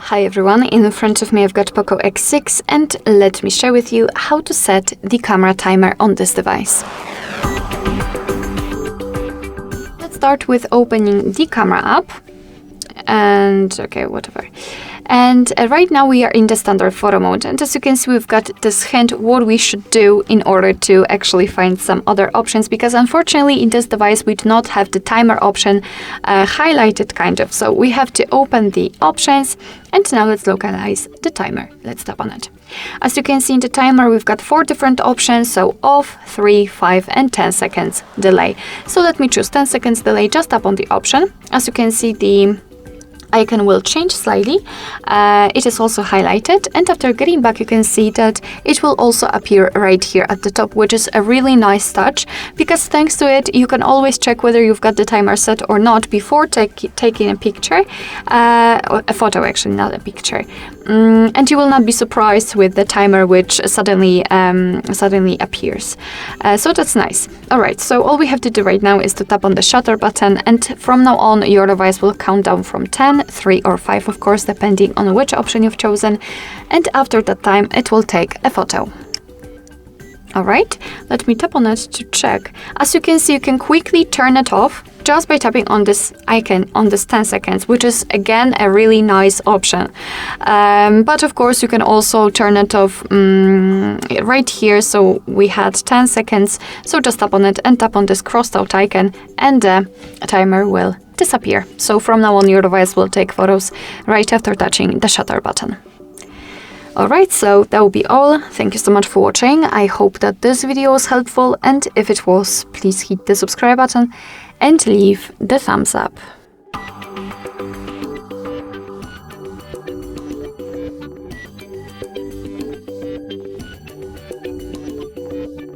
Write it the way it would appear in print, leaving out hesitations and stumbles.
Hi everyone, in front of me I've got POCO X6 and let me share with you how to set the camera timer on this device. Let's start with opening the camera app and right now we are in the standard photo mode, and as you can see we've got this hint what we should do in order to actually find some other options, because unfortunately in this device we do not have the timer option highlighted kind of, so we have to open the options and now let's localize the timer. Let's tap on it. As you can see in the timer we've got 4 different options, so off, 3, 5 and 10 seconds delay. So let me choose 10 seconds delay, just tap on the option. As you can see the icon will change slightly. It is also highlighted, and after getting back you can see that it will also appear right here at the top, which is a really nice touch, because thanks to it you can always check whether you've got the timer set or not before taking a picture, a photo actually, not a picture. And you will not be surprised with the timer which suddenly appears. So that's nice. Alright, so all we have to do right now is to tap on the shutter button, and from now on your device will count down from 10, 3 or 5 of course, depending on which option you've chosen, and after that time it will take a photo. Alright, let me tap on it to check. As you can see you can quickly turn it off just by tapping on this icon on this 10 seconds, which is again a really nice option. But of course you can also turn it off right here, so we had 10 seconds, so just tap on it and tap on this crossed out icon and the timer will disappear. So from now on your device will take photos right after touching the shutter button. Alright, so that will be all. Thank you so much for watching. I hope that this video was helpful, and if it was, please hit the subscribe button and leave the thumbs up.